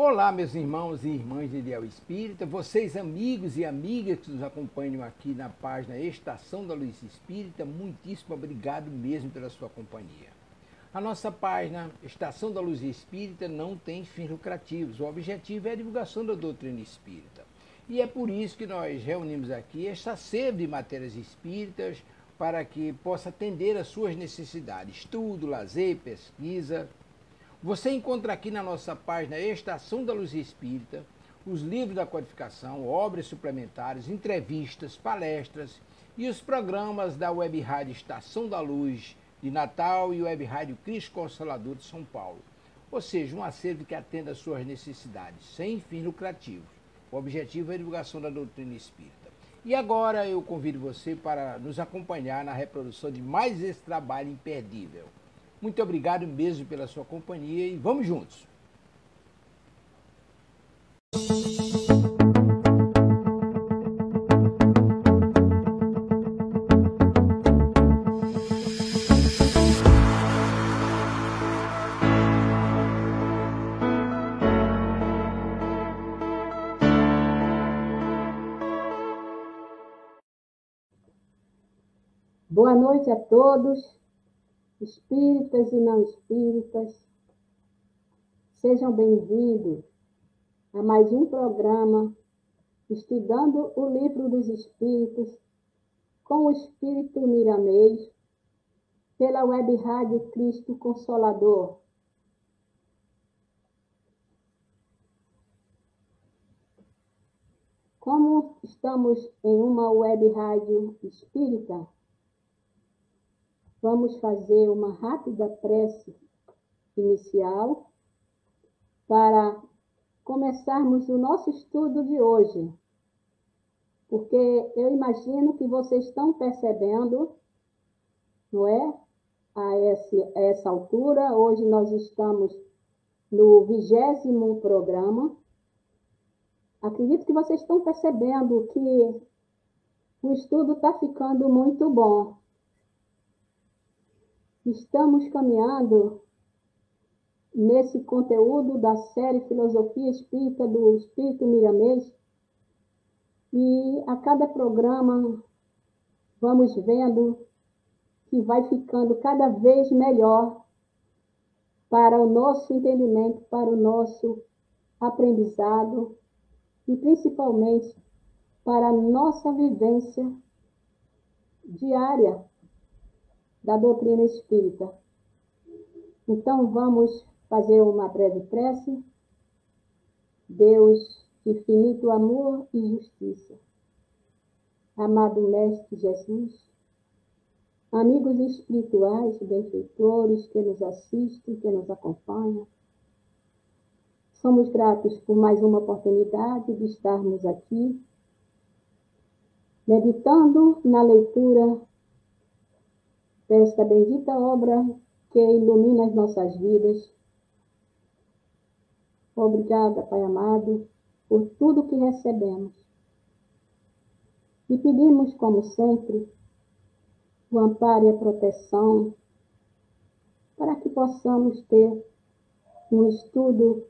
Olá, meus irmãos e irmãs de Ideal Espírita, vocês amigos e amigas que nos acompanham aqui na página Estação da Luz Espírita, muitíssimo obrigado mesmo pela sua companhia. A nossa página Estação da Luz Espírita não tem fins lucrativos, o objetivo é a divulgação da doutrina espírita. E é por isso que nós reunimos aqui esta sede de matérias espíritas para que possa atender às suas necessidades, estudo, lazer, pesquisa. Você encontra aqui na nossa página Estação da Luz Espírita os livros da codificação, obras suplementares, entrevistas, palestras e os programas da Web Rádio Estação da Luz de Natal e Web Rádio Cristo Consolador de São Paulo. Ou seja, um acervo que atenda às suas necessidades, sem fins lucrativos. O objetivo é a divulgação da doutrina espírita. E agora eu convido você para nos acompanhar na reprodução de mais esse trabalho imperdível. Muito obrigado mesmo pela sua companhia e vamos juntos! Boa noite a todos, espíritas e não espíritas. Sejam bem-vindos a mais um programa Estudando o Livro dos Espíritos com o Espírito Miramês pela Web Rádio Cristo Consolador. Como estamos em uma web rádio espírita, vamos fazer uma rápida prece inicial para começarmos o nosso estudo de hoje. Porque eu imagino que vocês estão percebendo, não é? A essa altura, hoje nós estamos no 20º programa. Acredito que vocês estão percebendo que o estudo está ficando muito bom. Estamos caminhando nesse conteúdo da série Filosofia Espírita do Espírito Miramês e a cada programa vamos vendo que vai ficando cada vez melhor para o nosso entendimento, para o nosso aprendizado e principalmente para a nossa vivência diária da doutrina espírita. Então, vamos fazer uma breve prece. Deus de infinito amor e justiça, amado Mestre Jesus, amigos espirituais, benfeitores que nos assistem, que nos acompanham, somos gratos por mais uma oportunidade de estarmos aqui, meditando na leitura desta bendita obra que ilumina as nossas vidas. Obrigada, Pai amado, por tudo que recebemos. E pedimos, como sempre, o amparo e a proteção para que possamos ter um estudo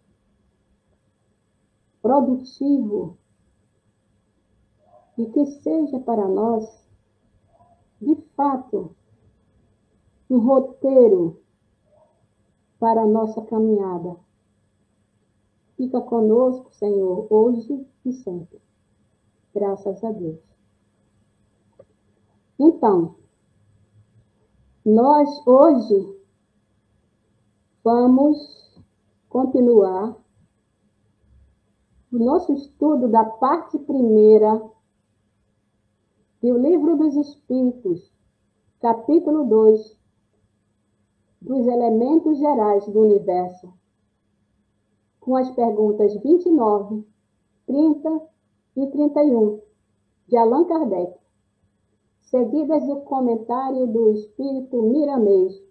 produtivo e que seja para nós, de fato, um roteiro para a nossa caminhada. Fica conosco, Senhor, hoje e sempre. Graças a Deus. Então, nós hoje vamos continuar o nosso estudo da parte primeira do Livro dos Espíritos, capítulo 2, dos elementos gerais do universo, com as perguntas 29, 30 e 31, de Allan Kardec, seguidas do comentário do Espírito Miramês,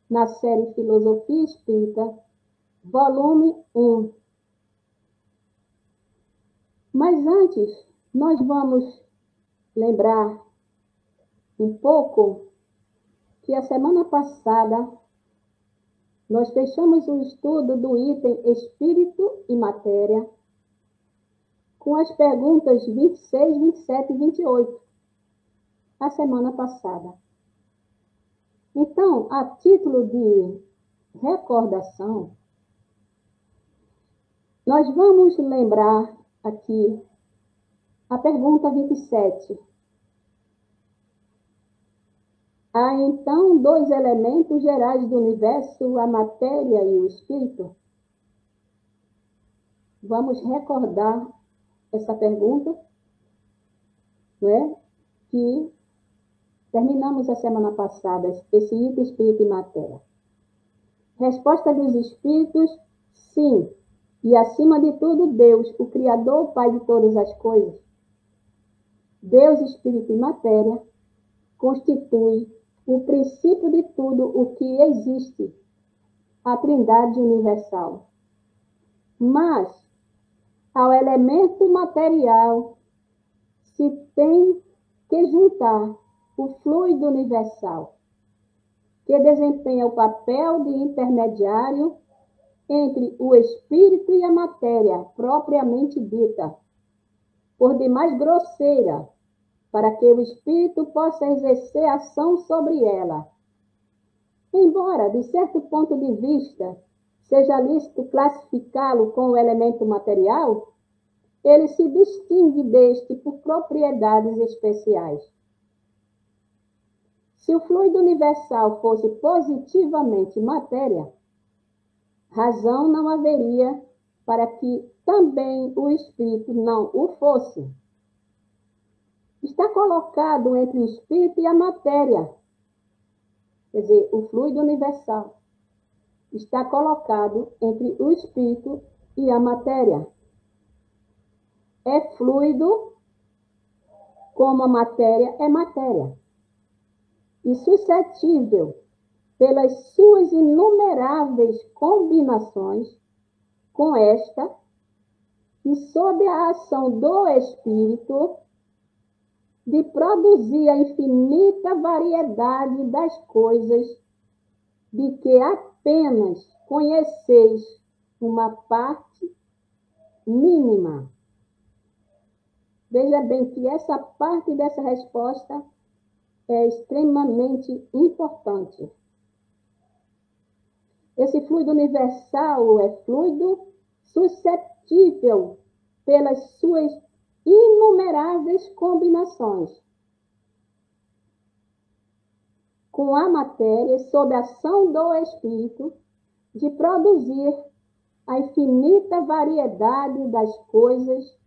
na série Filosofia Espírita, volume 1. Mas antes, nós vamos lembrar um pouco que a semana passada nós fechamos o estudo do item Espírito e Matéria com as perguntas 26, 27 e 28, a semana passada. Então, a título de recordação, nós vamos lembrar aqui a pergunta 27. Há, então, dois elementos gerais do universo, a matéria e o espírito? Vamos recordar essa pergunta, não é? Que terminamos a semana passada, esse item espírito e matéria. Resposta dos espíritos, sim. E, acima de tudo, Deus, o Criador, o Pai de todas as coisas. Deus, espírito e matéria, constitui o princípio de tudo o que existe, a Trindade universal. Mas, ao elemento material, se tem que juntar o fluido universal, que desempenha o papel de intermediário entre o espírito e a matéria propriamente dita, por demais grosseira, para que o espírito possa exercer ação sobre ela. Embora, de certo ponto de vista, seja lícito classificá-lo com o elemento material, ele se distingue deste por propriedades especiais. Se o fluido universal fosse positivamente matéria, razão não haveria para que também o espírito não o fosse. Está colocado entre o espírito e a matéria. Quer dizer, o fluido universal está colocado entre o espírito e a matéria. É fluido como a matéria é matéria. E suscetível, pelas suas inumeráveis combinações com esta, e sob a ação do espírito, de produzir a infinita variedade das coisas de que apenas conheceis uma parte mínima. Veja bem que essa parte dessa resposta é extremamente importante. Esse fluido universal é fluido suscetível pelas suas inumeráveis combinações com a matéria, sob a ação do espírito, de produzir a infinita variedade das coisas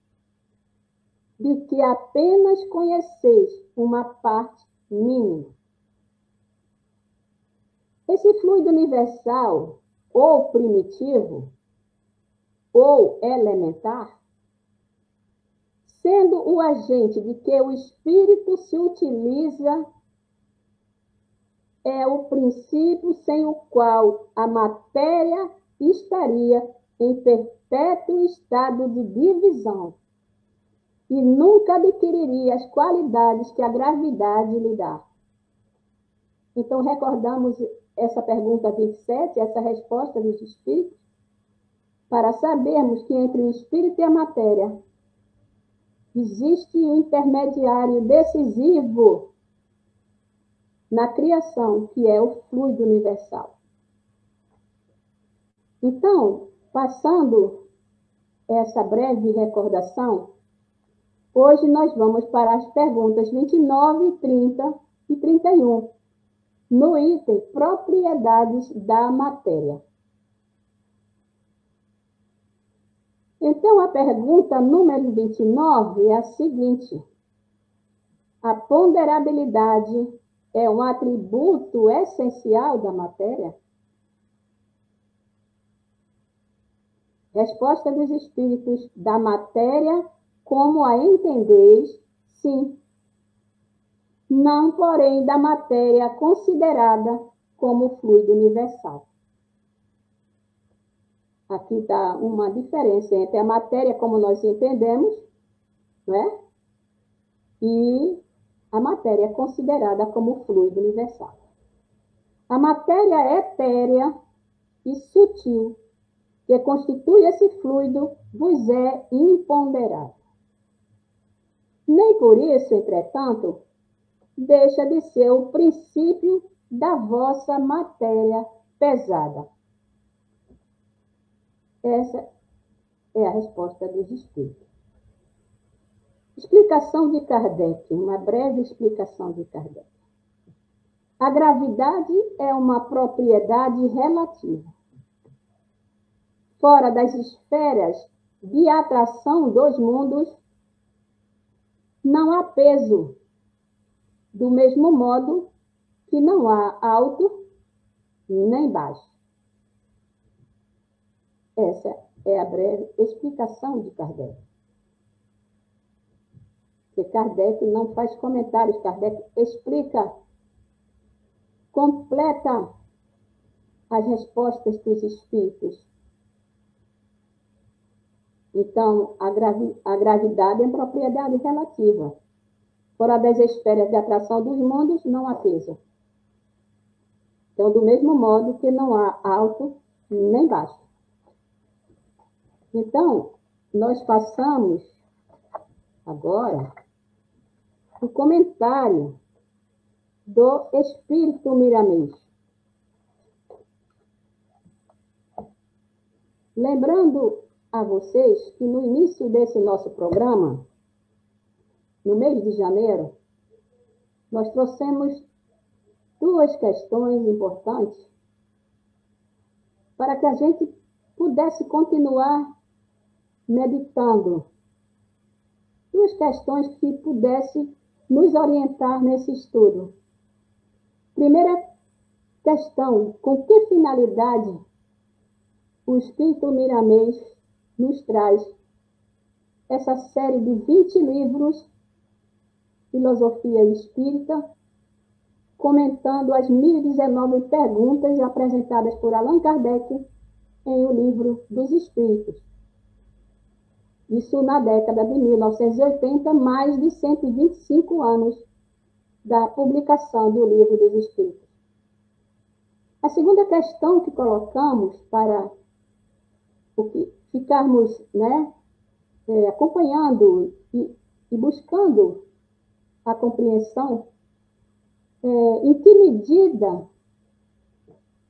de que apenas conheceis uma parte mínima. Esse fluido universal, ou primitivo, ou elementar, sendo o agente de que o espírito se utiliza, é o princípio sem o qual a matéria estaria em perpétuo estado de divisão e nunca adquiriria as qualidades que a gravidade lhe dá. Então, recordamos essa pergunta 27, essa resposta dos espíritos, para sabermos que entre o espírito e a matéria existe um intermediário decisivo na criação, que é o fluido universal. Então, passando essa breve recordação, hoje nós vamos para as perguntas 29, 30 e 31, no item Propriedades da Matéria. Então, a pergunta número 29 é a seguinte: a ponderabilidade é um atributo essencial da matéria? Resposta dos espíritos: da matéria, como a entendeis, sim. Não, porém, da matéria considerada como fluido universal. Aqui está uma diferença entre a matéria como nós entendemos, né? E a matéria considerada como fluido universal. A matéria etérea e sutil que constitui esse fluido vos é imponderável. Nem por isso, entretanto, deixa de ser o princípio da vossa matéria pesada. Essa é a resposta dos espíritos. Explicação de Kardec, uma breve explicação de Kardec. A gravidade é uma propriedade relativa. Fora das esferas de atração dos mundos, não há peso, do mesmo modo que não há alto nem baixo. Essa é a breve explicação de Kardec. Porque Kardec não faz comentários, Kardec explica, completa as respostas dos espíritos. Então, a gravidade é propriedade relativa. Fora das esferas de atração dos mundos, não há peso. Então, do mesmo modo que não há alto nem baixo. Então, nós passamos agora o comentário do Espírito Miramês. Lembrando a vocês que no início desse nosso programa, no mês de janeiro, nós trouxemos duas questões importantes para que a gente pudesse continuar meditando. Duas questões que pudessem nos orientar nesse estudo. Primeira questão, com que finalidade o Espírito Miramês nos traz essa série de 20 livros, Filosofia Espírita, comentando as 1019 perguntas apresentadas por Allan Kardec em O Livro dos Espíritos. Isso na década de 1980, mais de 125 anos da publicação do Livro dos Espíritos. A segunda questão que colocamos para ficarmos acompanhando e buscando a compreensão, em que medida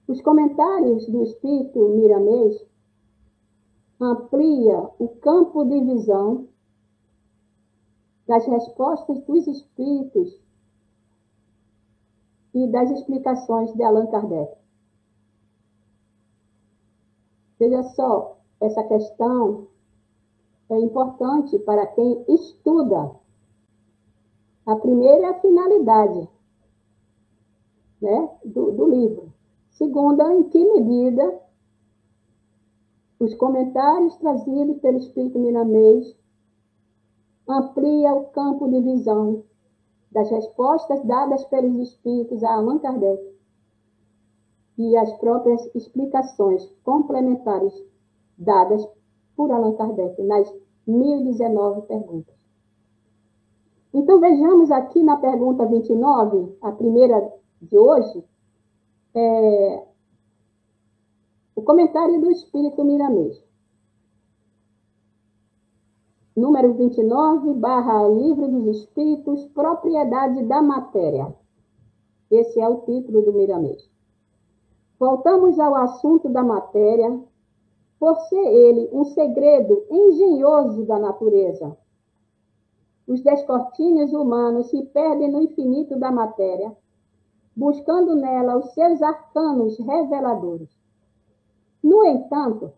os comentários do Espírito Miramês amplia o campo de visão das respostas dos Espíritos e das explicações de Allan Kardec. Veja só, essa questão é importante para quem estuda. A primeira é a finalidade, do livro. Segunda, em que medida os comentários trazidos pelo Espírito Miramês amplia o campo de visão das respostas dadas pelos Espíritos a Allan Kardec e as próprias explicações complementares dadas por Allan Kardec nas 1019 perguntas. Então, vejamos aqui na pergunta 29, a primeira de hoje, o comentário do Espírito Miramês. Número 29, Livro dos Espíritos, Propriedade da Matéria. Esse é o título do Miramês. Voltamos ao assunto da matéria, por ser ele um segredo engenhoso da natureza. Os descortínios humanos se perdem no infinito da matéria, buscando nela os seus arcanos reveladores. No entanto,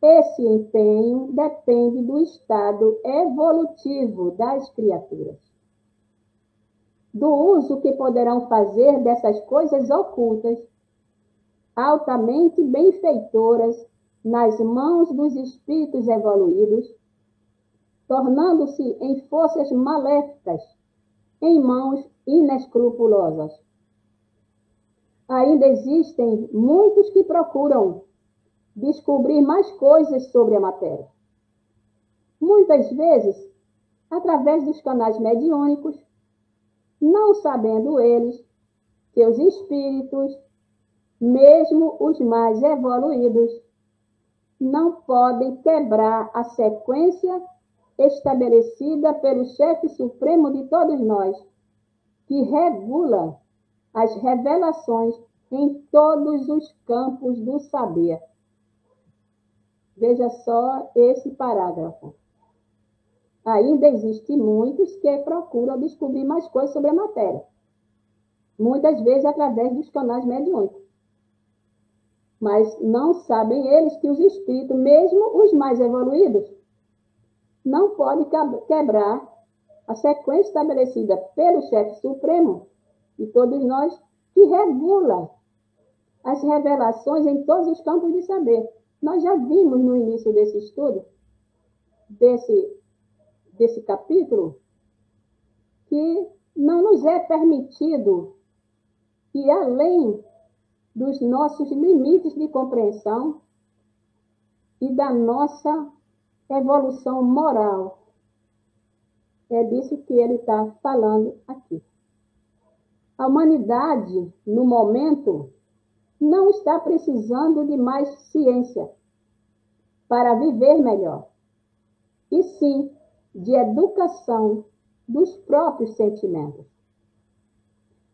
esse empenho depende do estado evolutivo das criaturas, do uso que poderão fazer dessas coisas ocultas, altamente benfeitoras, nas mãos dos espíritos evoluídos, tornando-se em forças maléficas, em mãos inescrupulosas. Ainda existem muitos que procuram descobrir mais coisas sobre a matéria. Muitas vezes, através dos canais mediúnicos, não sabendo eles que os espíritos mesmo os mais evoluídos, não podem quebrar a sequência estabelecida pelo chefe supremo de todos nós, que regula as revelações em todos os campos do saber. Veja só esse parágrafo. Ainda existem muitos que procuram descobrir mais coisas sobre a matéria, muitas vezes através dos canais mediúnicos. Mas não sabem eles que os espíritos, mesmo os mais evoluídos, não podem quebrar a sequência estabelecida pelo chefe supremo de todos nós, que regula as revelações em todos os campos de saber. Nós já vimos no início desse estudo, desse capítulo, que não nos é permitido ir além dos nossos limites de compreensão e da nossa evolução moral. É disso que ele está falando aqui. A humanidade, no momento, não está precisando de mais ciência para viver melhor, e sim de educação dos próprios sentimentos.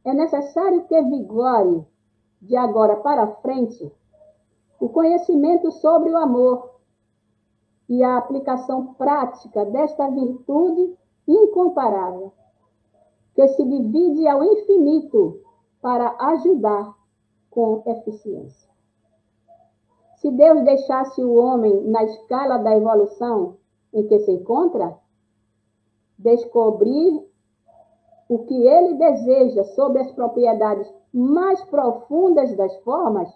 É necessário que vigore, de agora para frente, o conhecimento sobre o amor e a aplicação prática desta virtude incomparável, que se divide ao infinito para ajudar com eficiência. Se Deus deixasse o homem na escala da evolução em que se encontra, descobrir o que ele deseja sobre as propriedades mais profundas das formas,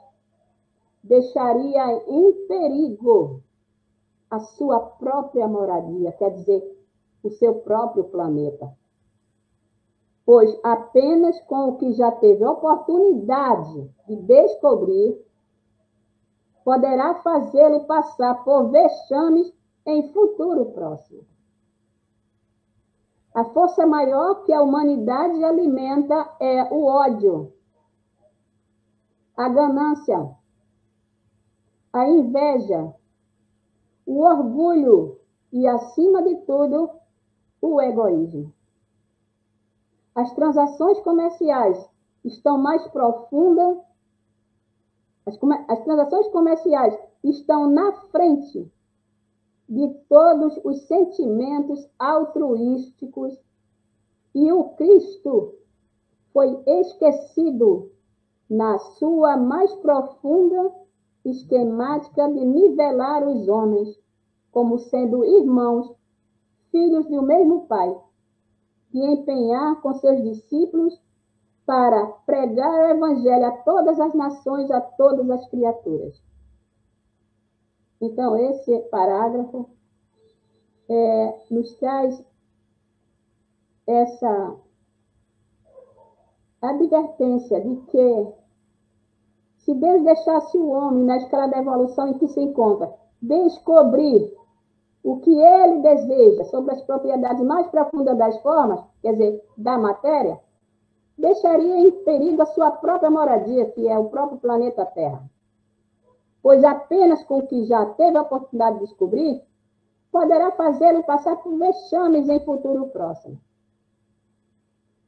deixaria em perigo a sua própria moradia, quer dizer, o seu próprio planeta. Pois apenas com o que já teve oportunidade de descobrir, poderá fazê-lo passar por vexames em futuro próximo. A força maior que a humanidade alimenta é o ódio, a ganância, a inveja, o orgulho e, acima de tudo, o egoísmo. As transações comerciais estão mais profundas, as transações comerciais estão na frente de todos os sentimentos altruísticos, e o Cristo foi esquecido na sua mais profunda esquemática de nivelar os homens como sendo irmãos, filhos de um mesmo Pai, de empenhar com seus discípulos para pregar o Evangelho a todas as nações, a todas as criaturas. Então, esse parágrafo nos traz essa advertência de que, se Deus deixasse o homem na escala da evolução em que se encontra, descobrir o que ele deseja sobre as propriedades mais profundas das formas, quer dizer, da matéria, deixaria em perigo a sua própria moradia, que é o próprio planeta Terra. Pois apenas com o que já teve a oportunidade de descobrir, poderá fazê-lo passar por vexames em futuro próximo.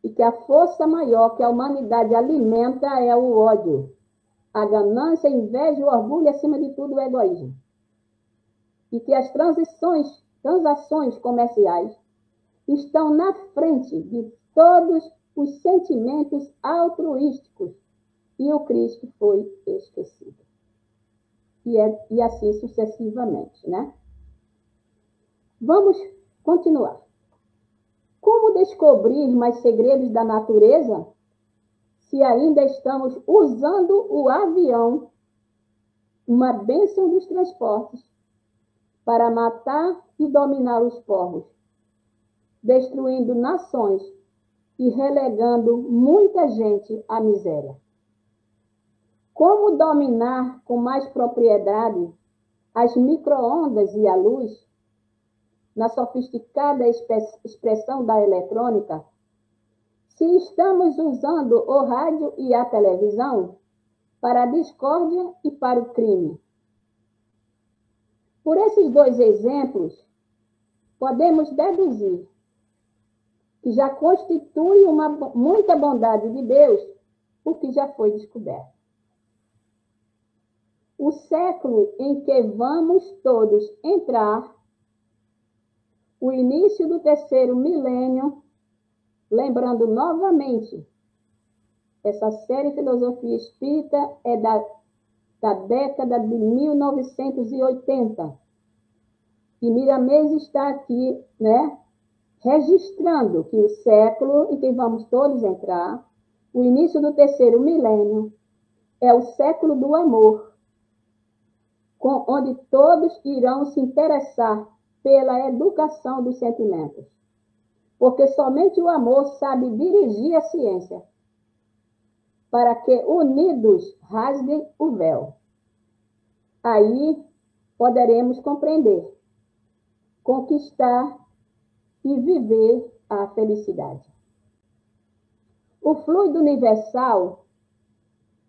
E que a força maior que a humanidade alimenta é o ódio, a ganância, a inveja, o orgulho e, acima de tudo, o egoísmo. E que as transações comerciais estão na frente de todos os sentimentos altruísticos, e o Cristo foi esquecido. E assim sucessivamente, né? Vamos continuar. Como descobrir mais segredos da natureza se ainda estamos usando o avião, uma bênção dos transportes, para matar e dominar os povos, destruindo nações e relegando muita gente à miséria? Como dominar com mais propriedade as micro-ondas e a luz, na sofisticada expressão da eletrônica, se estamos usando o rádio e a televisão para a discórdia e para o crime. Por esses dois exemplos, podemos deduzir que já constitui muita bondade de Deus o que já foi descoberto. O século em que vamos todos entrar, o início do terceiro milênio, lembrando novamente, essa série Filosofia Espírita é da década de 1980. E Miramês está aqui, registrando que o século em que vamos todos entrar, o início do terceiro milênio, é o século do amor, onde todos irão se interessar pela educação dos sentimentos. Porque somente o amor sabe dirigir a ciência, para que unidos rasguem o véu. Aí poderemos compreender, conquistar e viver a felicidade. O fluido universal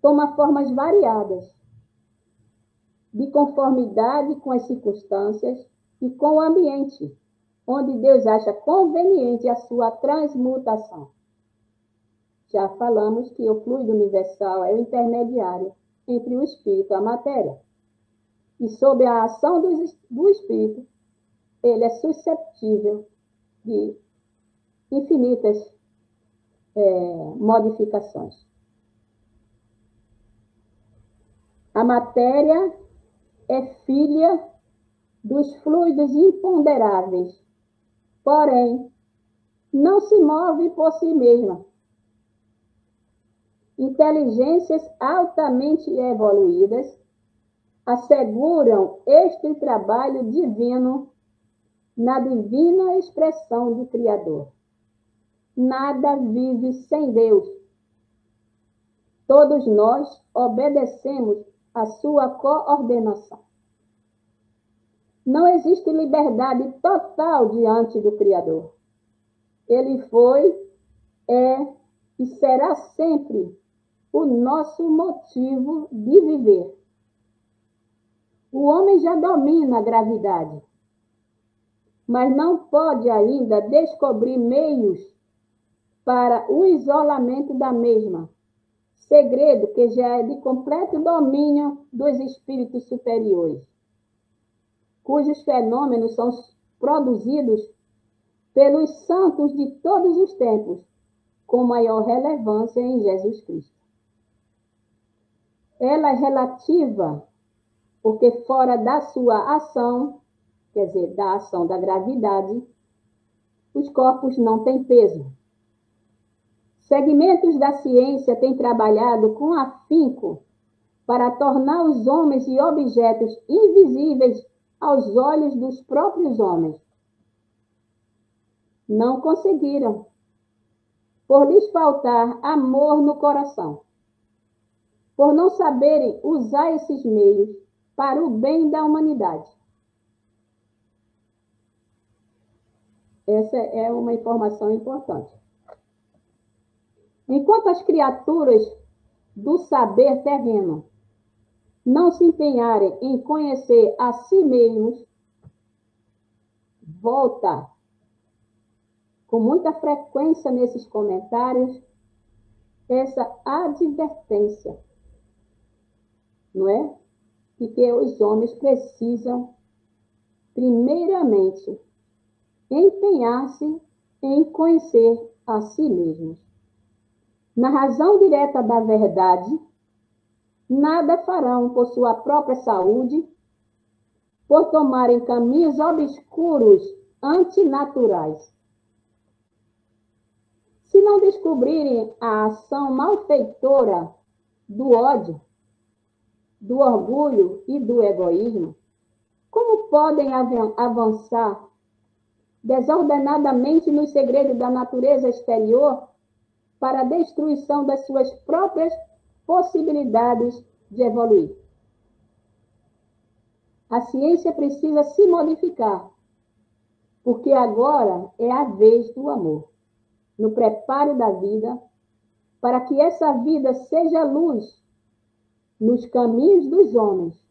toma formas variadas, de conformidade com as circunstâncias e com o ambiente, onde Deus acha conveniente a sua transmutação. Já falamos que o fluido universal é o intermediário entre o espírito e a matéria. E sob a ação do espírito, ele é suscetível de infinitas modificações. A matéria é filha dos fluidos imponderáveis, porém, não se move por si mesma. Inteligências altamente evoluídas asseguram este trabalho divino na divina expressão do Criador. Nada vive sem Deus. Todos nós obedecemos a sua coordenação. Não existe liberdade total diante do Criador. Ele foi, é e será sempre o nosso motivo de viver. O homem já domina a gravidade, mas não pode ainda descobrir meios para o isolamento da mesma, segredo que já é de completo domínio dos espíritos superiores, cujos fenômenos são produzidos pelos santos de todos os tempos, com maior relevância em Jesus Cristo. Ela é relativa, porque fora da sua ação, quer dizer, da ação da gravidade, os corpos não têm peso. Segmentos da ciência têm trabalhado com afinco para tornar os homens e objetos invisíveis aos olhos dos próprios homens. Não conseguiram, por lhes faltar amor no coração, por não saberem usar esses meios para o bem da humanidade. Essa é uma informação importante. Enquanto as criaturas do saber terreno não se empenharem em conhecer a si mesmos, volta com muita frequência nesses comentários essa advertência, não é? De que os homens precisam, primeiramente, empenhar-se em conhecer a si mesmos. Na razão direta da verdade, nada farão por sua própria saúde, por tomarem caminhos obscuros, antinaturais. Se não descobrirem a ação malfeitora do ódio, do orgulho e do egoísmo, como podem avançar desordenadamente nos segredos da natureza exterior para a destruição das suas próprias possibilidades de evoluir? A ciência precisa se modificar, porque agora é a vez do amor, no preparo da vida, para que essa vida seja luz nos caminhos dos homens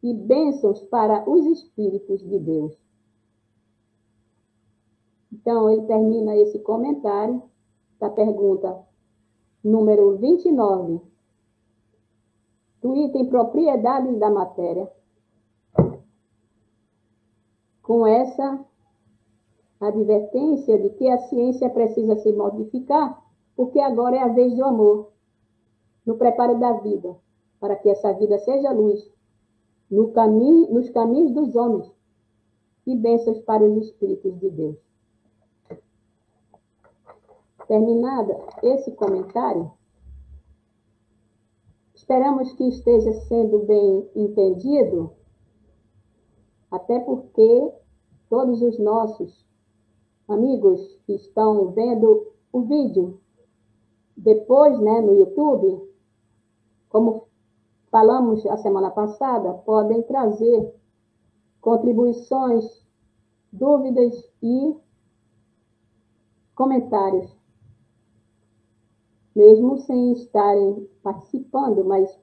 e bênçãos para os espíritos de Deus. Então, ele termina esse comentário da pergunta número 29, do item propriedades da matéria, com essa advertência de que a ciência precisa se modificar, porque agora é a vez do amor, no preparo da vida, para que essa vida seja luz, nos caminhos dos homens e bênçãos para os espíritos de Deus. Terminado esse comentário, esperamos que esteja sendo bem entendido, até porque todos os nossos amigos que estão vendo o vídeo depois, no YouTube, como falamos a semana passada, podem trazer contribuições, dúvidas e comentários, mesmo sem estarem participando, mas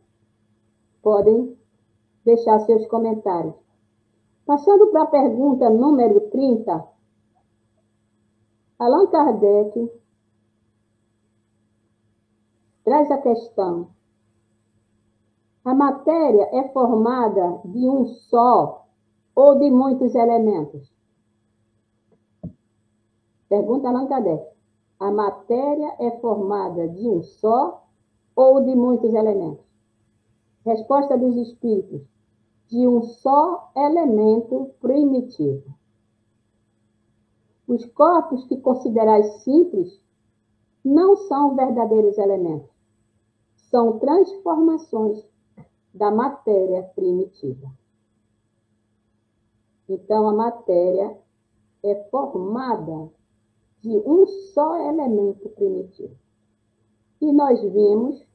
podem deixar seus comentários. Passando para a pergunta número 30, Allan Kardec traz a questão: a matéria é formada de um só ou de muitos elementos? Pergunta Allan Kardec: a matéria é formada de um só ou de muitos elementos? Resposta dos espíritos: de um só elemento primitivo. Os corpos que considerais simples não são verdadeiros elementos, são transformações da matéria primitiva. Então, a matéria é formada de um só elemento primitivo. E nós vimos,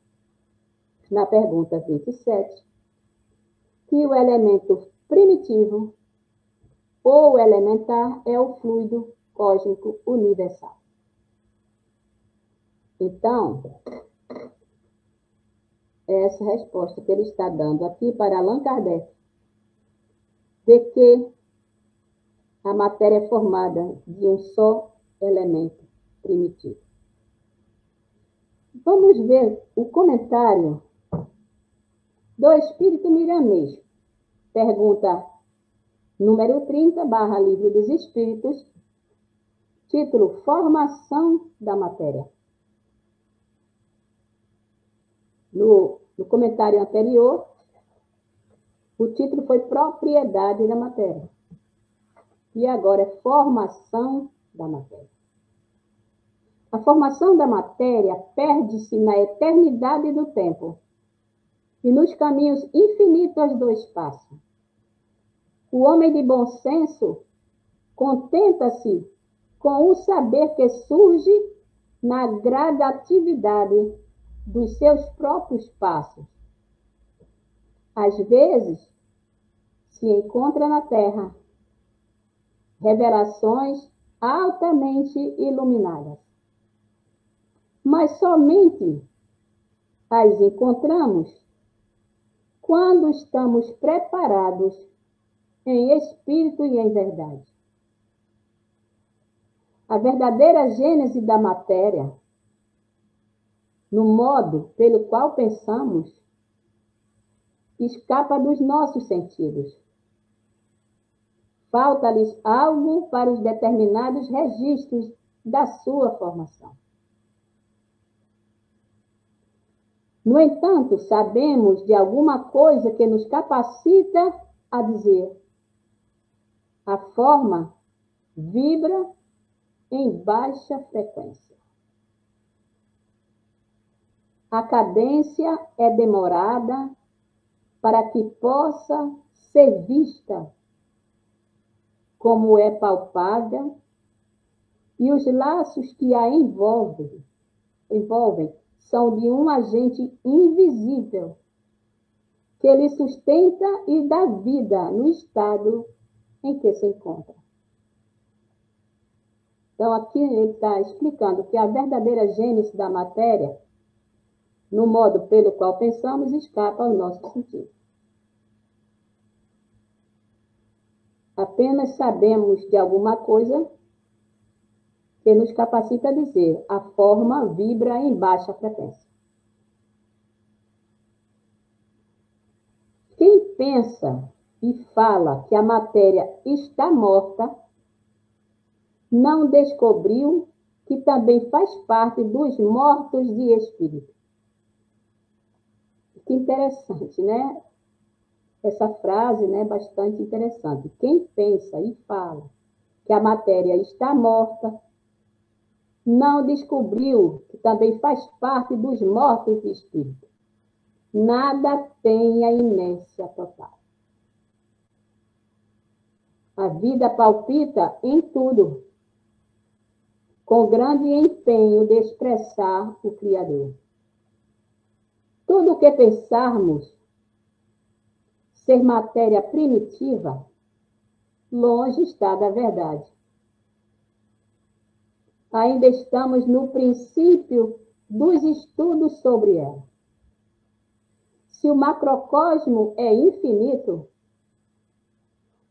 na pergunta 27, que o elemento primitivo ou elementar é o fluido cósmico universal. Então, essa resposta que ele está dando aqui para Allan Kardec, de que a matéria é formada de um só elemento primitivo. Vamos ver o comentário do Espírito Miramês. Pergunta número 30, Livro dos Espíritos, título Formação da Matéria. No comentário anterior, o título foi Propriedade da Matéria. E agora é Formação da Matéria. A formação da matéria perde-se na eternidade do tempo e nos caminhos infinitos do espaço. O homem de bom senso contenta-se com o saber que surge na gradatividade dos seus próprios passos. Às vezes, se encontra na Terra revelações altamente iluminadas, mas somente as encontramos quando estamos preparados em espírito e em verdade. A verdadeira gênese da matéria, no modo pelo qual pensamos, escapa dos nossos sentidos. Falta-lhes algo para os determinados registros da sua formação. No entanto, sabemos de alguma coisa que nos capacita a dizer: a forma vibra em baixa frequência. A cadência é demorada para que possa ser vista como é palpável, e os laços que a envolvem são de um agente invisível que lhe sustenta e dá vida no estado em que se encontra. Então, aqui ele está explicando que a verdadeira gênese da matéria no modo pelo qual pensamos, escapa aos nossos sentidos. Apenas sabemos de alguma coisa que nos capacita a dizer: a forma vibra em baixa frequência. Quem pensa e fala que a matéria está morta, não descobriu que também faz parte dos mortos de espírito. Que interessante, né? Essa frase, né, bastante interessante. Quem pensa e fala que a matéria está morta, não descobriu que também faz parte dos mortos de espírito. Nada tem a inércia total. A vida palpita em tudo, com grande empenho de expressar o Criador. Tudo o que pensarmos ser matéria primitiva, longe está da verdade. Ainda estamos no princípio dos estudos sobre ela. Se o macrocosmo é infinito,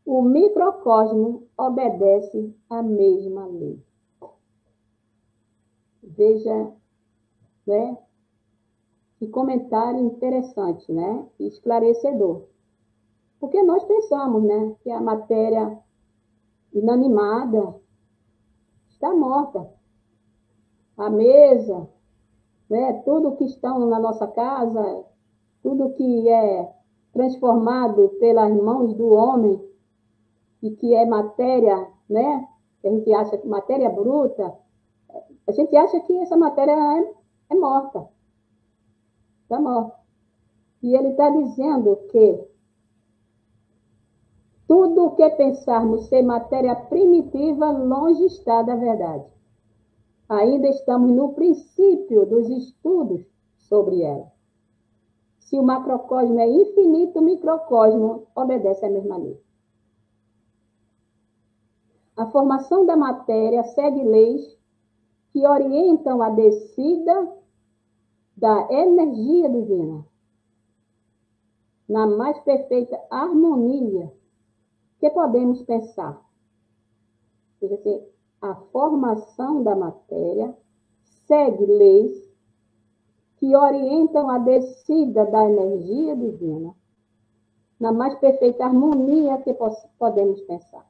o microcosmo obedece à mesma lei. Veja, né? Que comentário interessante, né? Esclarecedor. Porque nós pensamos, né, que a matéria inanimada está morta. A mesa, né, tudo que está na nossa casa, tudo que é transformado pelas mãos do homem e que é matéria, né, que a gente acha que matéria bruta, a gente acha que essa matéria é morta. Está morta. E ele está dizendo que tudo o que pensarmos ser matéria primitiva, longe está da verdade. Ainda estamos no princípio dos estudos sobre ela. Se o macrocosmo é infinito, o microcosmo obedece à mesma lei. A formação da matéria segue leis que orientam a descida da energia divina na mais perfeita harmonia que podemos pensar. Quer dizer, a formação da matéria segue leis que orientam a descida da energia divina na mais perfeita harmonia que podemos pensar.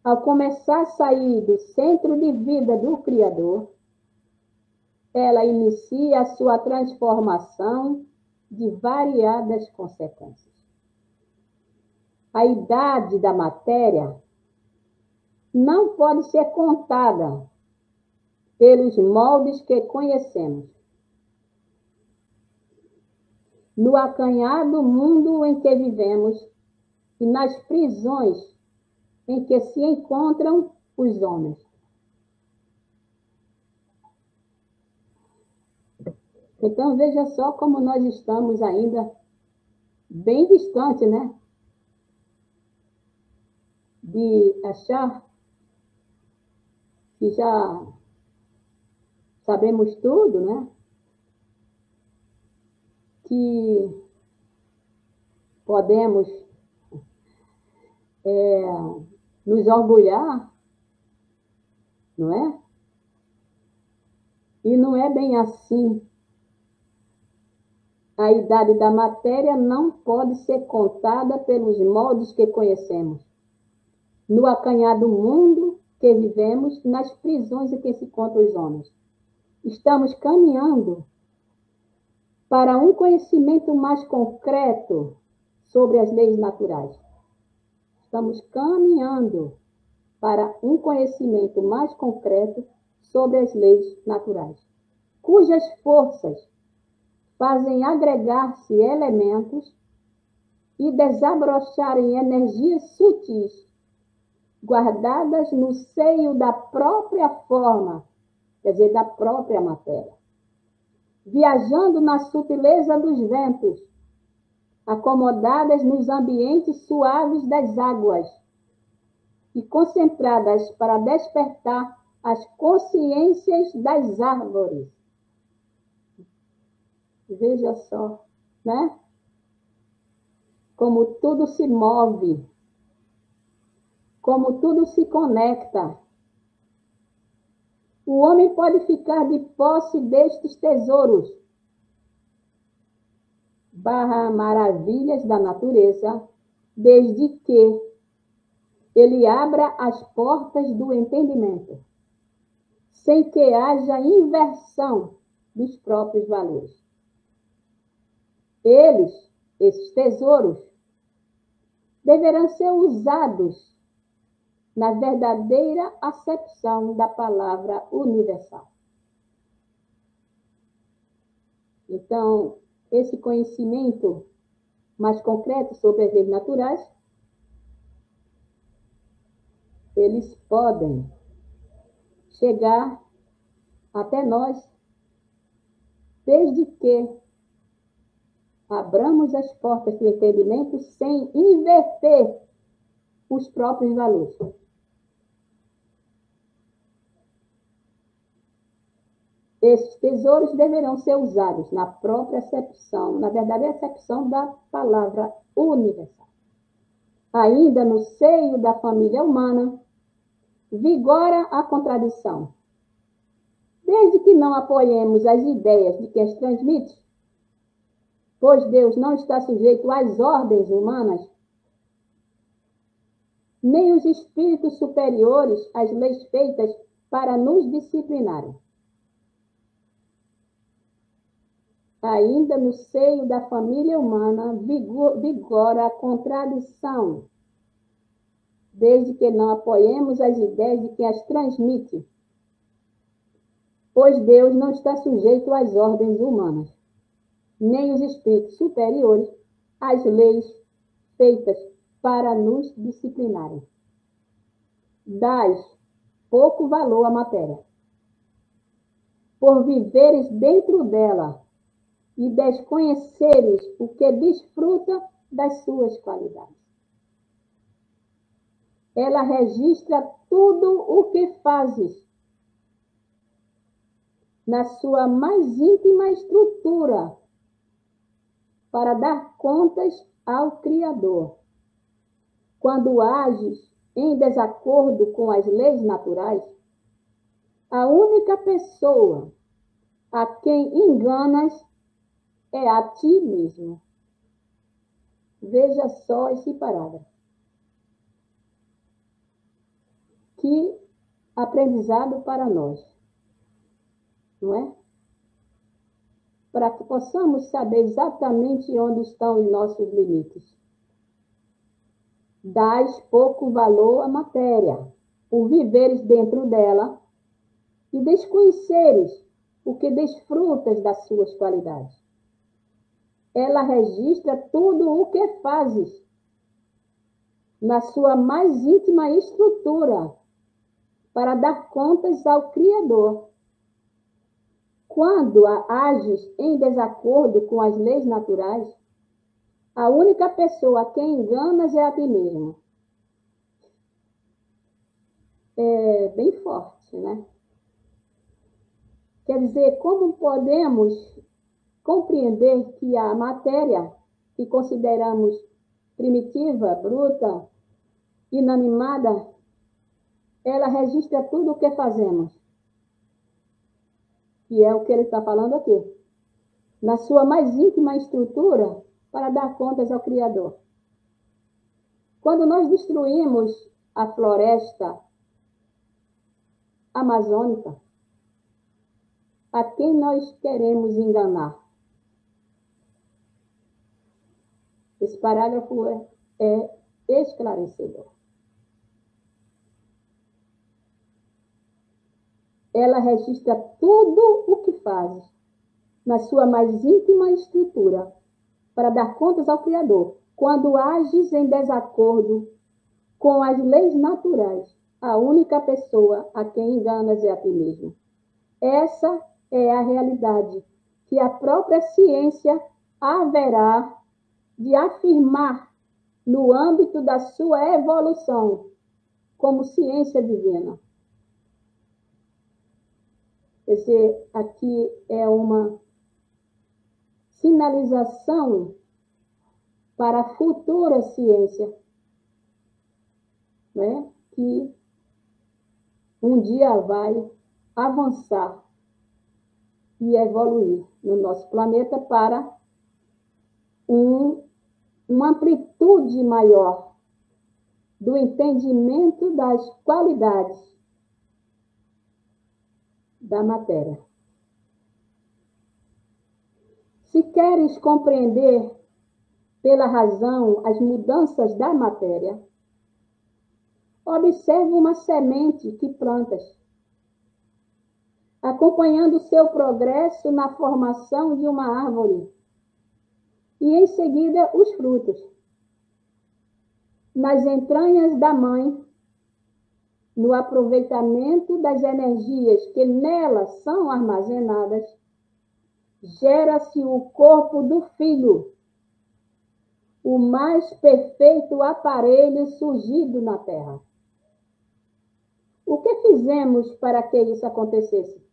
Ao começar a sair do centro de vida do Criador, ela inicia a sua transformação de variadas consequências. A idade da matéria não pode ser contada pelos moldes que conhecemos. No acanhado mundo em que vivemos e nas prisões em que se encontram os homens. Então, veja só como nós estamos ainda bem distante, né? De achar que já sabemos tudo, né? Que podemos nos orgulhar, não é? E não é bem assim. A idade da matéria não pode ser contada pelos moldes que conhecemos. No acanhado mundo que vivemos, nas prisões em que se encontram os homens. Estamos caminhando para um conhecimento mais concreto sobre as leis naturais. Estamos caminhando para um conhecimento mais concreto sobre as leis naturais, cujas forças fazem agregar-se elementos e desabrocharem energias sutis, guardadas no seio da própria forma, quer dizer, da própria matéria, viajando na sutileza dos ventos, acomodadas nos ambientes suaves das águas e concentradas para despertar as consciências das árvores. Veja só, né? Como tudo se move, como tudo se conecta. O homem pode ficar de posse destes tesouros, maravilhas da natureza, desde que ele abra as portas do entendimento, sem que haja inversão dos próprios valores. Esses tesouros, deverão ser usados na verdadeira acepção da palavra universal. Então, esse conhecimento mais concreto sobre as leis naturais, eles podem chegar até nós, desde que abramos as portas do entendimento sem inverter os próprios valores. Esses tesouros deverão ser usados na própria acepção, na verdadeira acepção da palavra universal. Ainda no seio da família humana, vigora a contradição. Desde que não apoiemos as ideias de quem as transmite, pois Deus não está sujeito às ordens humanas, nem os espíritos superiores às leis feitas para nos disciplinarem. Ainda no seio da família humana vigora a contradição, desde que não apoiemos as ideias de quem as transmite, pois Deus não está sujeito às ordens humanas, nem os espíritos superiores às leis feitas para nos disciplinarem. Dás pouco valor à matéria, por viveres dentro dela e desconheceres o que desfruta das suas qualidades. Ela registra tudo o que fazes na sua mais íntima estrutura para dar contas ao Criador. Quando ages em desacordo com as leis naturais, a única pessoa a quem enganas é a ti mesmo. Veja só esse parágrafo. Que aprendizado para nós, não é? Para que possamos saber exatamente onde estão os nossos limites. Dás pouco valor à matéria, por viveres dentro dela e desconheceres o que desfrutas das suas qualidades. Ela registra tudo o que fazes na sua mais íntima estrutura para dar contas ao Criador. Quando ages em desacordo com as leis naturais, a única pessoa a quem enganas é a ti mesmo. É bem forte, né? Quer dizer, como podemos compreender que a matéria que consideramos primitiva, bruta, inanimada, ela registra tudo o que fazemos. E é o que ele está falando aqui. Na sua mais íntima estrutura, para dar contas ao Criador. Quando nós destruímos a floresta amazônica, a quem nós queremos enganar? Esse parágrafo é esclarecedor. Ela registra tudo o que fazes na sua mais íntima estrutura para dar contas ao Criador. Quando ages em desacordo com as leis naturais, a única pessoa a quem enganas é a ti mesmo. Essa é a realidade que a própria ciência haverá de afirmar no âmbito da sua evolução como ciência divina. Quer dizer, aqui é uma sinalização para a futura ciência, né? Que um dia vai avançar e evoluir no nosso planeta para uma amplitude maior do entendimento das qualidades da matéria. Se queres compreender pela razão as mudanças da matéria, observa uma semente que plantas, acompanhando seu progresso na formação de uma árvore, e em seguida os frutos. Nas entranhas da mãe, no aproveitamento das energias que nela são armazenadas, gera-se o corpo do filho, o mais perfeito aparelho surgido na Terra. O que fizemos para que isso acontecesse?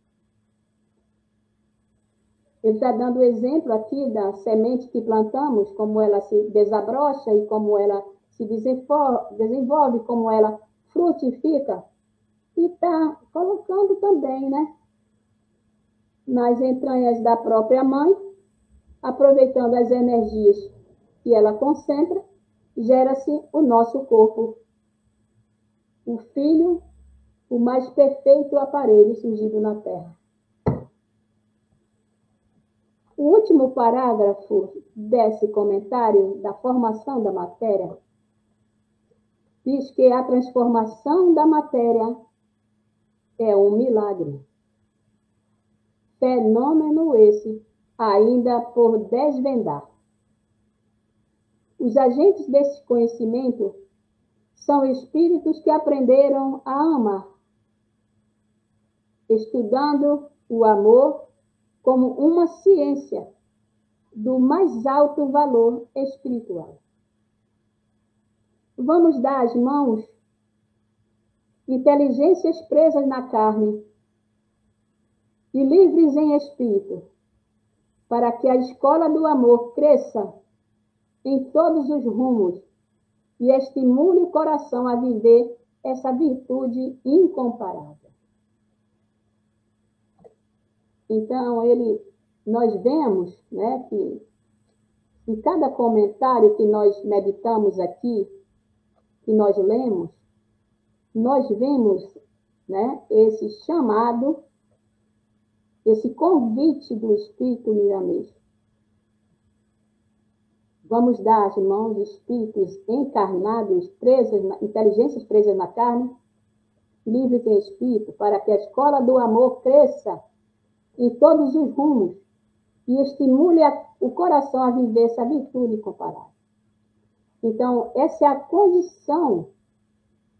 Ele está dando o exemplo aqui da semente que plantamos, como ela se desabrocha e como ela se desenvolve, como ela frutifica. E está colocando também, né, nas entranhas da própria mãe, aproveitando as energias que ela concentra, gera-se o nosso corpo, o filho, o mais perfeito aparelho surgido na Terra. O último parágrafo desse comentário da formação da matéria diz que a transformação da matéria é um milagre. Fenômeno esse ainda por desvendar. Os agentes desse conhecimento são espíritos que aprenderam a amar, estudando o amor como uma ciência do mais alto valor espiritual. Vamos dar às mãos inteligências presas na carne e livres em espírito, para que a escola do amor cresça em todos os rumos e estimule o coração a viver essa virtude incomparável. Então, nós vemos, né, que em cada comentário que nós meditamos aqui, que nós lemos, nós vemos, né, esse chamado, esse convite do Espírito Miramês. Vamos dar as mãos de espíritos encarnados, inteligências presas na carne, livres em espírito, para que a escola do amor cresça em todos os rumos e estimule o coração a viver essa virtude incomparável. Então, essa é a condição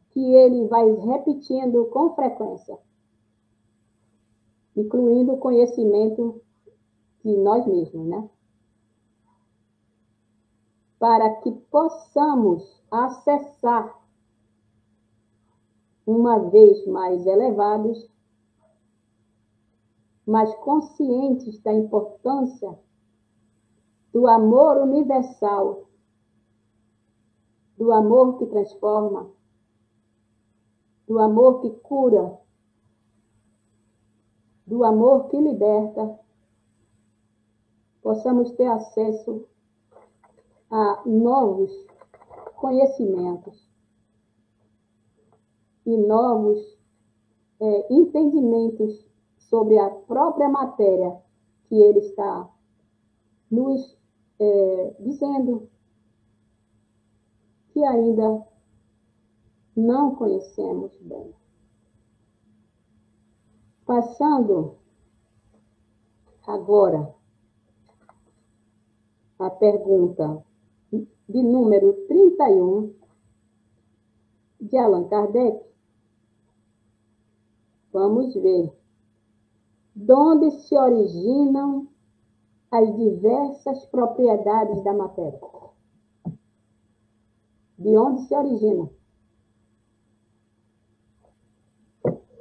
que ele vai repetindo com frequência, incluindo o conhecimento de nós mesmos, né? Para que possamos acessar, uma vez mais elevados, mais conscientes da importância do amor universal, do amor que transforma, do amor que cura, do amor que liberta, possamos ter acesso a novos conhecimentos e novos entendimentos sobre a própria matéria que ele está nos dizendo que ainda não conhecemos bem. Passando agora a pergunta de número 31 de Allan Kardec, vamos ver de onde se originam as diversas propriedades da matéria. De onde se originam?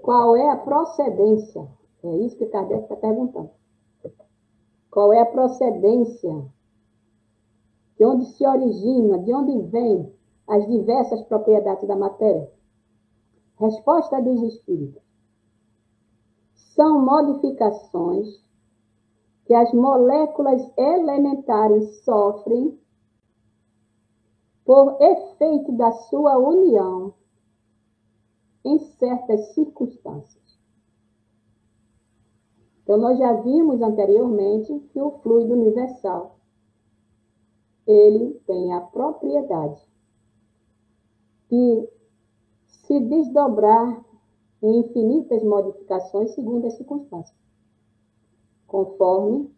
Qual é a procedência? É isso que Kardec está perguntando. Qual é a procedência? De onde se origina? De onde vêm as diversas propriedades da matéria? Resposta dos espíritos. São modificações que as moléculas elementares sofrem por efeito da sua união em certas circunstâncias. Então, nós já vimos anteriormente que o fluido universal, ele tem a propriedade de se desdobrar em infinitas modificações segundo as circunstâncias, conforme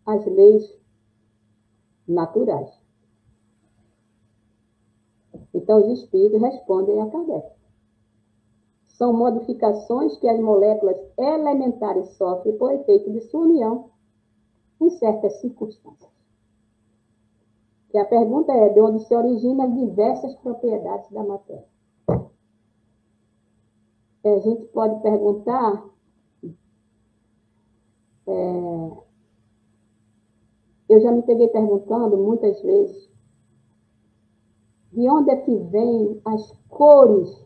as leis naturais. Então, os espíritos respondem a Kardec. São modificações que as moléculas elementares sofrem por efeito de sua união em certas circunstâncias. E a pergunta é, de onde se originam diversas propriedades da matéria? A gente pode perguntar, eu já me peguei perguntando muitas vezes, de onde é que vêm as cores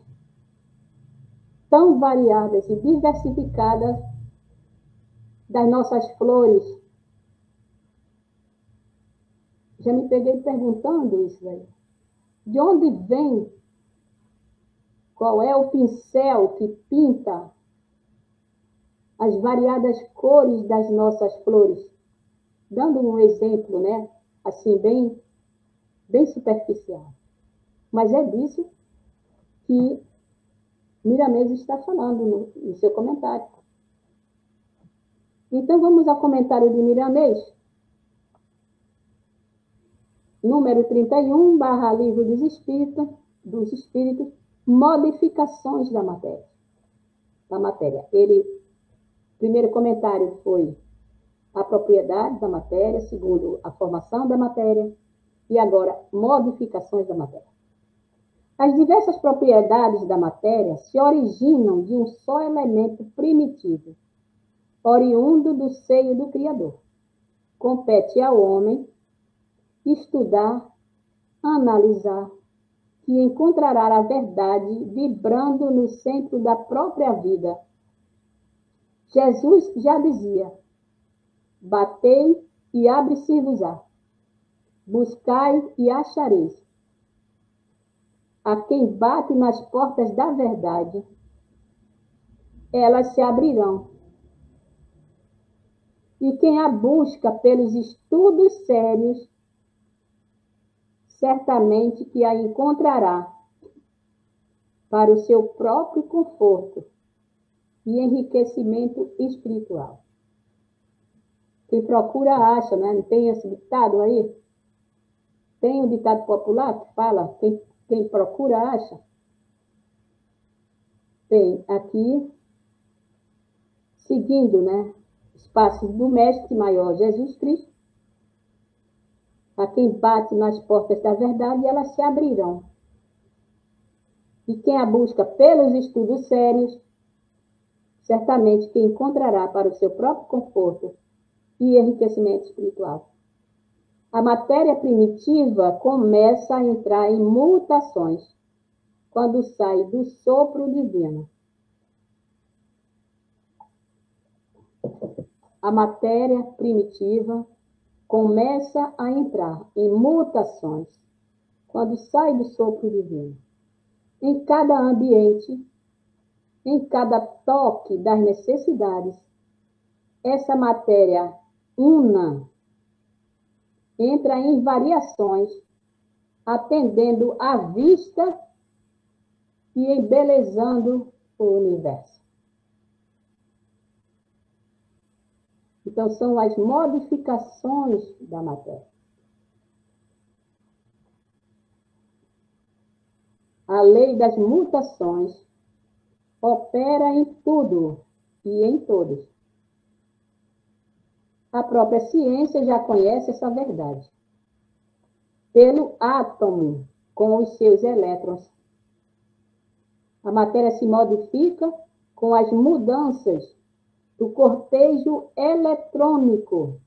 tão variadas e diversificadas das nossas flores? Já me peguei perguntando isso aí. De onde vem? Qual é o pincel que pinta as variadas cores das nossas flores? Dando um exemplo, né? Assim, bem superficial. Mas é disso que Miramês está falando no seu comentário. Então, vamos ao comentário de Miramês. Número 31, / Livro dos Espíritos, modificações da matéria. Primeiro comentário foi a propriedade da matéria, segundo, a formação da matéria, e agora, modificações da matéria. As diversas propriedades da matéria se originam de um só elemento primitivo, oriundo do seio do Criador. Compete ao homem estudar, analisar, que encontrará a verdade vibrando no centro da própria vida. Jesus já dizia: batei e abre-se-vos-á, buscai e achareis. A quem bate nas portas da verdade, elas se abrirão. E quem a busca pelos estudos sérios, certamente que a encontrará para o seu próprio conforto e enriquecimento espiritual. Quem procura acha, né? Não tem esse ditado aí? Tem um ditado popular que fala, quem procura acha? Tem aqui, seguindo, né, os passos do Mestre Maior Jesus Cristo, a quem bate nas portas da verdade, elas se abrirão. E quem a busca pelos estudos sérios, certamente que encontrará para o seu próprio conforto e enriquecimento espiritual. A matéria primitiva começa a entrar em mutações quando sai do sopro divino. A matéria primitiva começa a entrar em mutações quando sai do sopro divino. Em cada ambiente, em cada toque das necessidades, essa matéria una entra em variações, atendendo à vista e embelezando o universo. Então, são as modificações da matéria. A lei das mutações opera em tudo e em todos. A própria ciência já conhece essa verdade. Pelo átomo, com os seus elétrons. A matéria se modifica com as mudanças do cortejo eletrônico,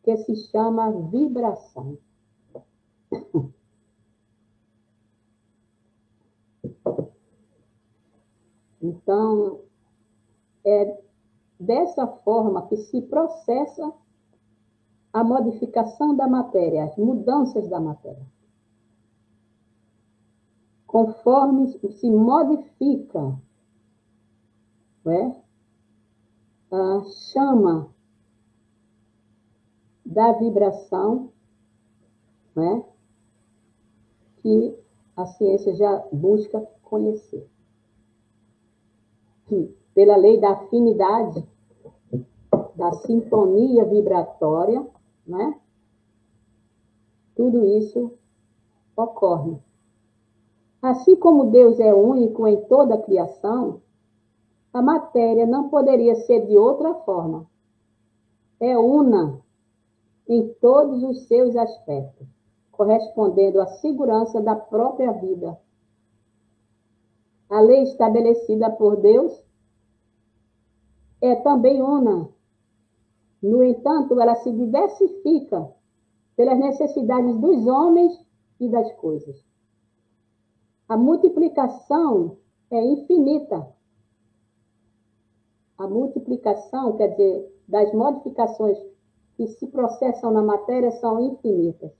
que se chama vibração. Então, é dessa forma que se processa a modificação da matéria, as mudanças da matéria. Conforme se modifica, a chama da vibração, que a ciência já busca conhecer. Que, pela lei da afinidade, da sintonia vibratória, tudo isso ocorre. Assim como Deus é único em toda a criação, a matéria não poderia ser de outra forma. É una em todos os seus aspectos, correspondendo à segurança da própria vida. A lei estabelecida por Deus é também una. No entanto, ela se diversifica pelas necessidades dos homens e das coisas. A multiplicação é infinita. A multiplicação, quer dizer, das modificações que se processam na matéria são infinitas.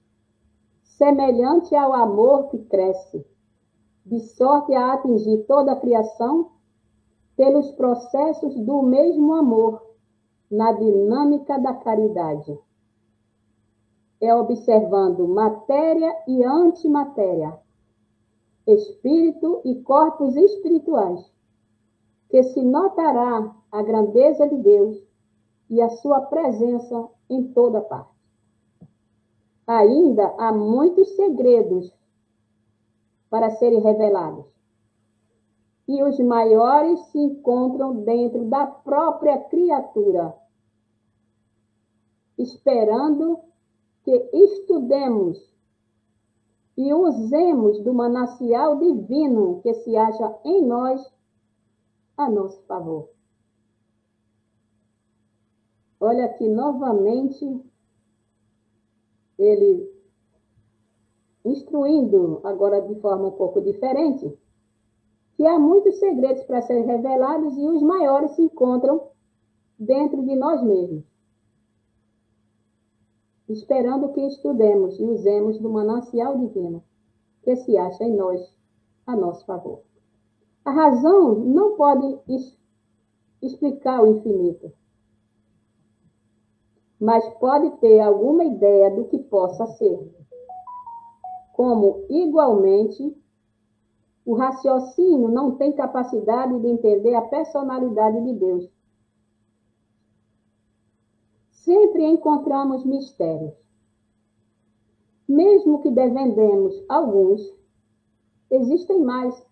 Semelhante ao amor que cresce, de sorte a atingir toda a criação pelos processos do mesmo amor, na dinâmica da caridade. É observando matéria e antimatéria, espírito e corpos espirituais, que se notará a grandeza de Deus e a sua presença em toda parte. Ainda há muitos segredos para serem revelados, e os maiores se encontram dentro da própria criatura, esperando que estudemos e usemos do manancial divino que se acha em nós a nosso favor. Olha aqui novamente ele instruindo, agora de forma um pouco diferente, que há muitos segredos para serem revelados e os maiores se encontram dentro de nós mesmos, esperando que estudemos e usemos do manancial divino que se acha em nós a nosso favor. A razão não pode explicar o infinito, mas pode ter alguma ideia do que possa ser. Como, igualmente, o raciocínio não tem capacidade de entender a personalidade de Deus. Sempre encontramos mistérios. Mesmo que devendemos alguns, existem mais.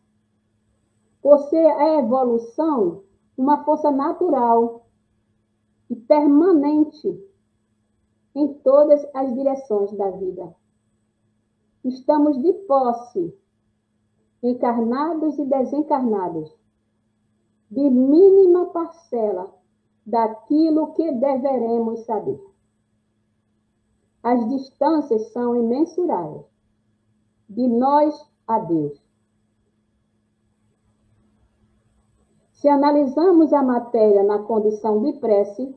Por ser a evolução uma força natural e permanente em todas as direções da vida. Estamos de posse, encarnados e desencarnados, de mínima parcela daquilo que deveremos saber. As distâncias são imensuráveis, de nós a Deus. Se analisamos a matéria na condição de prece,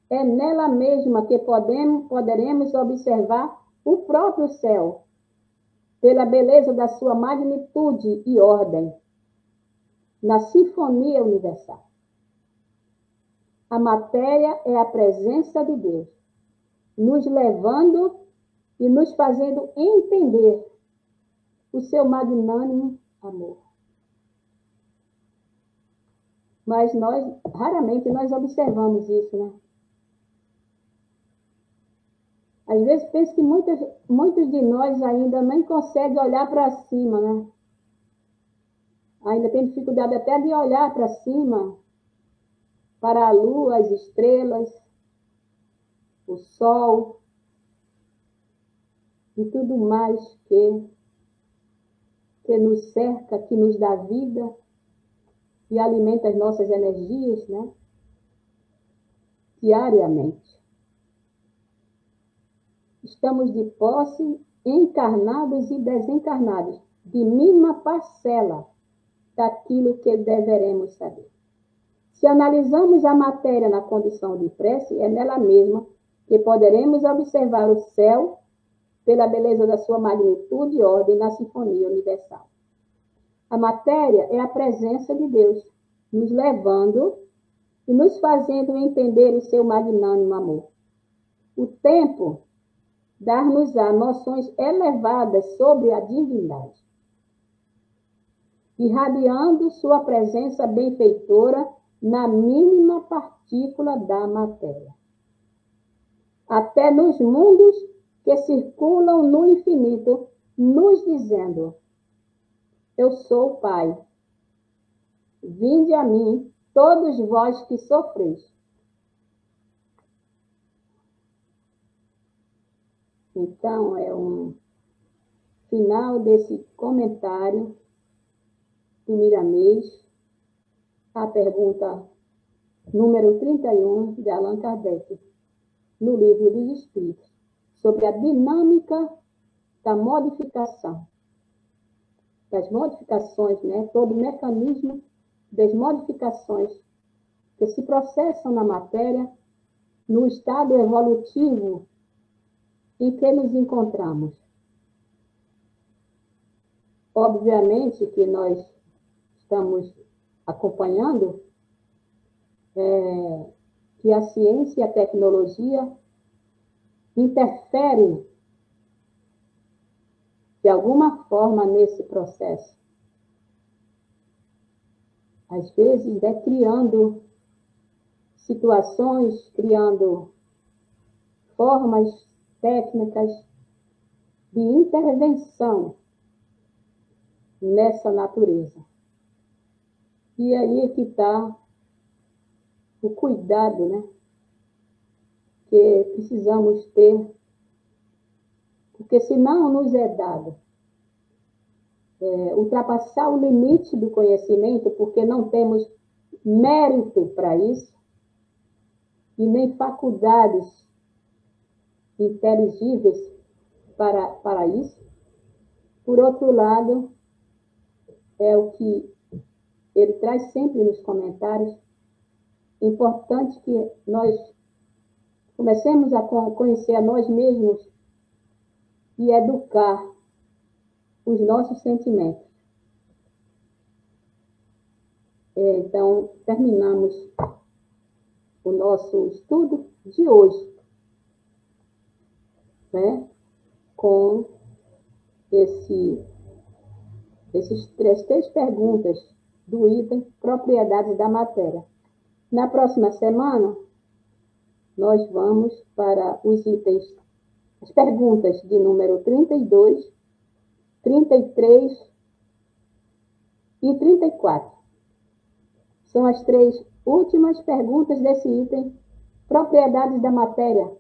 é nela mesma que poderemos observar o próprio céu, pela beleza da sua magnitude e ordem, na sinfonia universal. A matéria é a presença de Deus, nos levando e nos fazendo entender o seu magnânimo amor. Mas raramente nós observamos isso, né? Às vezes penso que muitos de nós ainda nem conseguem olhar para cima, né? Ainda tem dificuldade até de olhar para cima, para a lua, as estrelas, o sol e tudo mais que nos cerca, que nos dá vida e alimenta as nossas energias, né? Diariamente. Estamos de posse, encarnados e desencarnados, de mínima parcela daquilo que deveremos saber. Se analisamos a matéria na condição de prece, é nela mesma que poderemos observar o céu pela beleza da sua magnitude e ordem na sinfonia universal. A matéria é a presença de Deus, nos levando e nos fazendo entender o seu magnânimo amor. O tempo dar-nos-á noções elevadas sobre a divindade, irradiando sua presença benfeitora na mínima partícula da matéria, até nos mundos que circulam no infinito, nos dizendo: eu sou o Pai, vinde a mim, todos vós que sofreis. Então, é um final desse comentário do Miramês, a pergunta número 31 de Allan Kardec, no Livro dos Espíritos, sobre a dinâmica da modificação, das modificações, né? Todo o mecanismo das modificações que se processam na matéria, no estado evolutivo em que nos encontramos. Obviamente que nós estamos acompanhando que a ciência e a tecnologia interferem de alguma forma nesse processo. Às vezes, criando situações, criando formas técnicas de intervenção nessa natureza. E aí é que está o cuidado, né, que precisamos ter, porque senão nos é dado ultrapassar o limite do conhecimento, porque não temos mérito para isso, e nem faculdades inteligíveis para isso. Por outro lado, é o que ele traz sempre nos comentários, importante que nós comecemos a conhecer a nós mesmos e educar os nossos sentimentos. Então, terminamos o nosso estudo de hoje, né, com essas três perguntas do item Propriedades da Matéria. Na próxima semana, nós vamos para os itens, as perguntas de número 32, 33 e 34. São as três últimas perguntas desse item Propriedades da Matéria.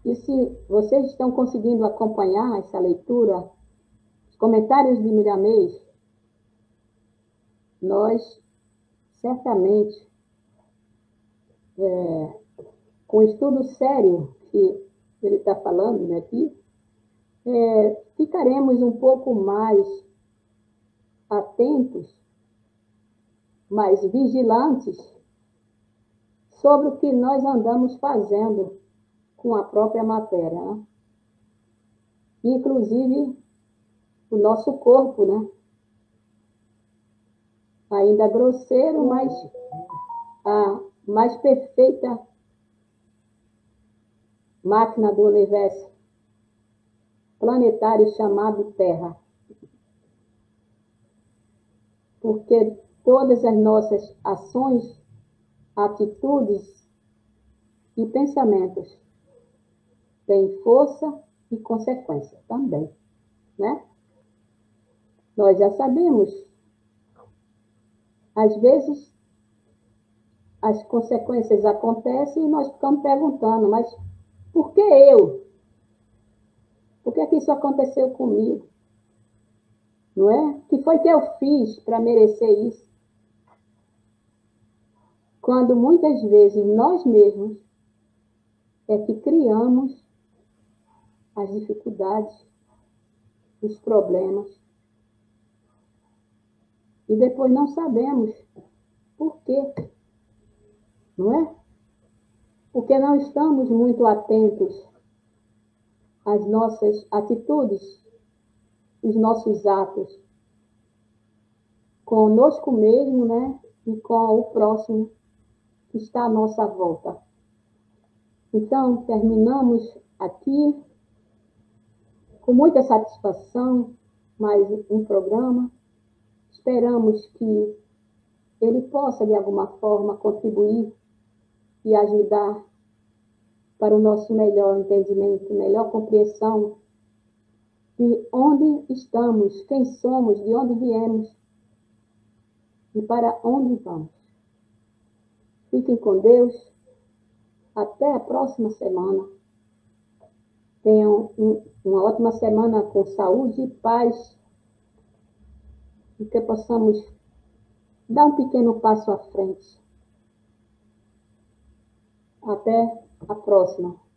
E se vocês estão conseguindo acompanhar essa leitura, os comentários de Miramês, nós certamente, com o estudo sério que ele está falando, né, aqui, ficaremos um pouco mais atentos, mais vigilantes sobre o que nós andamos fazendo com a própria matéria, né? Inclusive o nosso corpo, né? Ainda grosseiro, mas a mais perfeita máquina do universo planetário chamado Terra. Porque todas as nossas ações, atitudes e pensamentos têm força e consequência também, né? Nós já sabemos, às vezes, as consequências acontecem e nós ficamos perguntando, mas por que eu? Por que isso aconteceu comigo? não é? O que foi que eu fiz para merecer isso? Quando muitas vezes nós mesmos é que criamos as dificuldades, os problemas, e depois não sabemos por quê, não é? Porque não estamos muito atentos às nossas atitudes, os nossos atos, conosco mesmo, né? E com o próximo que está à nossa volta. Então, terminamos aqui com muita satisfação mais um programa. Esperamos que ele possa, de alguma forma, contribuir e ajudar para o nosso melhor entendimento, melhor compreensão de onde estamos, quem somos, de onde viemos e para onde vamos. Fiquem com Deus. Até a próxima semana. Tenham uma ótima semana com saúde e paz. E que possamos dar um pequeno passo à frente. Até a próxima.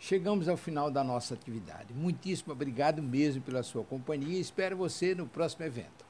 Chegamos ao final da nossa atividade. Muitíssimo obrigado mesmo pela sua companhia e espero você no próximo evento.